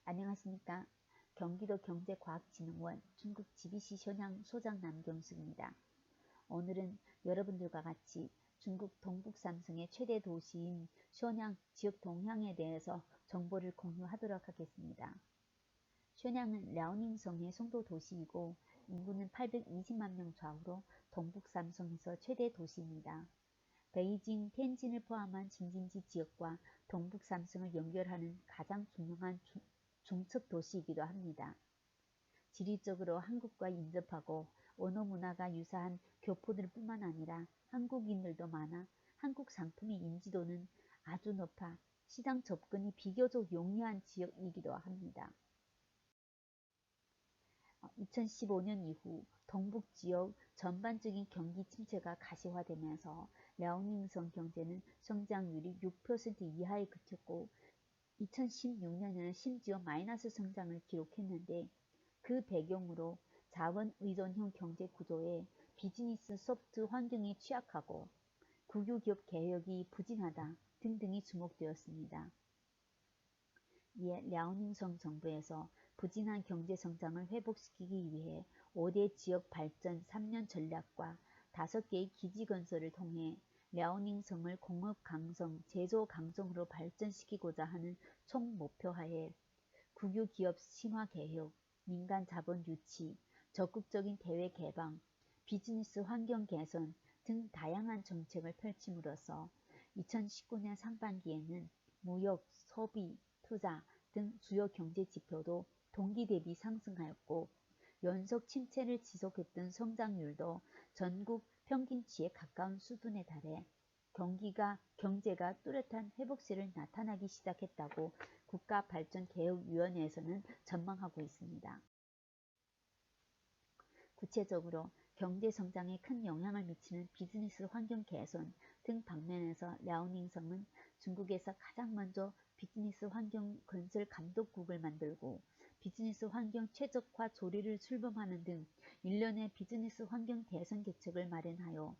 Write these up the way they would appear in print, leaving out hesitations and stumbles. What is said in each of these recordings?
안녕하십니까. 경기도 경제과학진흥원 중국 GBC 쇼냥 소장 남경숙입니다. 오늘은 여러분들과 같이 중국 동북삼성의 최대 도시인 쇼냥 지역 동향에 대해서 정보를 공유하도록 하겠습니다. 쇼냥은 랴오닝성의 송도 도시이고 인구는 820만 명 좌우로 동북삼성에서 최대 도시입니다. 베이징, 텐진을 포함한 징징지 지역과 동북삼성을 연결하는 가장 중요한 중첩 도시이기도 합니다. 지리적으로 한국과 인접하고 언어 문화가 유사한 교포들 뿐만 아니라 한국인들도 많아 한국 상품의 인지도는 아주 높아 시장 접근이 비교적 용이한 지역이기도 합니다. 2015년 이후 동북지역 전반적인 경기 침체가 가시화되면서 랴오닝성 경제는 성장률이 6% 이하에 그쳤고 2016년에는 심지어 마이너스 성장을 기록했는데 그 배경으로 자원 의존형 경제 구조에 비즈니스 소프트 환경이 취약하고 국유기업 개혁이 부진하다 등등이 주목되었습니다. 이에 랴오닝성 정부에서 부진한 경제 성장을 회복시키기 위해 5대 지역 발전 3년 전략과 5개의 기지 건설을 통해 랴오닝성을 공업 강성, 제조 강성으로 발전시키고자 하는 총 목표하에 국유 기업 신화 개혁, 민간 자본 유치, 적극적인 대외 개방, 비즈니스 환경 개선 등 다양한 정책을 펼침으로써 2019년 상반기에는 무역, 소비, 투자 등 주요 경제 지표도 동기 대비 상승하였고 연속 침체를 지속했던 성장률도 전국 평균치에 가까운 수준에 달해 경제가 뚜렷한 회복세를 나타나기 시작했다고 국가발전개혁위원회에서는 전망하고 있습니다. 구체적으로 경제 성장에 큰 영향을 미치는 비즈니스 환경 개선 등 방면에서 랴오닝성은 중국에서 가장 먼저 비즈니스 환경 건설 감독국을 만들고 비즈니스 환경 최적화 조례를 출범하는 등 일련의 비즈니스 환경 개선 계책을 마련하여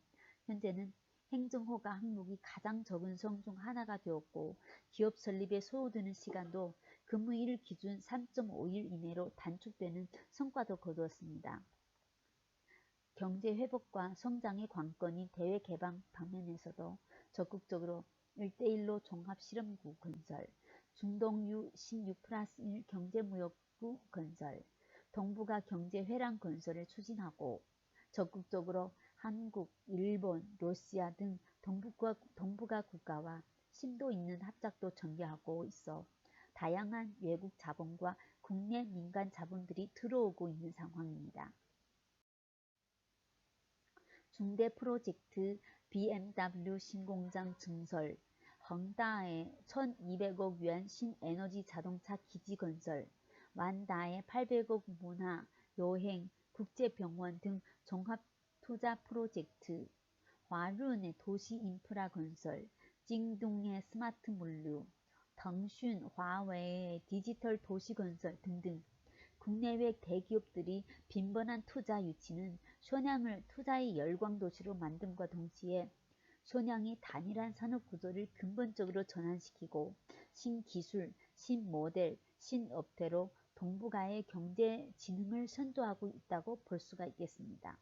현재는 행정허가 항목이 가장 적은 성 중 하나가 되었고 기업 설립에 소요되는 시간도 근무일 기준 3.5일 이내로 단축되는 성과도 거두었습니다. 경제 회복과 성장의 관건인 대외 개방 방면에서도 적극적으로 1대1로 종합실험구 건설, 중동유 16+1 경제무역구 건설, 동북아 경제회랑 건설을 추진하고 적극적으로 한국, 일본, 러시아 등 동북아 국가와 심도 있는 합작도 전개하고 있어 다양한 외국 자본과 국내 민간 자본들이 들어오고 있는 상황입니다. 중대 프로젝트 BMW 신공장 증설, 헝다에 1200억 yuan 신에너지 자동차 기지 건설, 완다에 800억 문화, 여행, 국제병원 등 종합투자 프로젝트, 화룬의 도시 인프라 건설, 징둥의 스마트 물류, 腾讯, 화웨이의 디지털 도시 건설 등등 국내외 대기업들이 빈번한 투자 유치는 쇼냥을 투자의 열광도시로 만듦과 동시에 쇼냥이 단일한 산업구조를 근본적으로 전환시키고 신기술, 신모델, 신업태로 동북아의 경제 진흥을 선도하고 있다고 볼 수가 있겠습니다.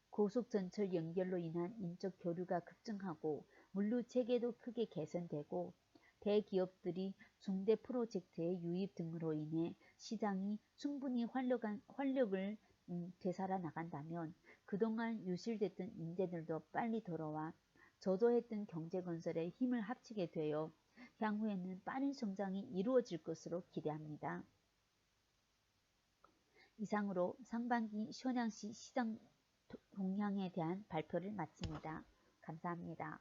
고속전철 연결로 인한 인적 교류가 급증하고 물류체계도 크게 개선되고 대기업들이 중대 프로젝트의 유입 등으로 인해 시장이 충분히 활력을 되살아 나간다면 그동안 유실됐던 인재들도 빨리 돌아와 저조했던 경제건설에 힘을 합치게 되어 향후에는 빠른 성장이 이루어질 것으로 기대합니다. 이상으로 상반기 쇼냥시 시장 동향에 대한 발표를 마칩니다. 감사합니다.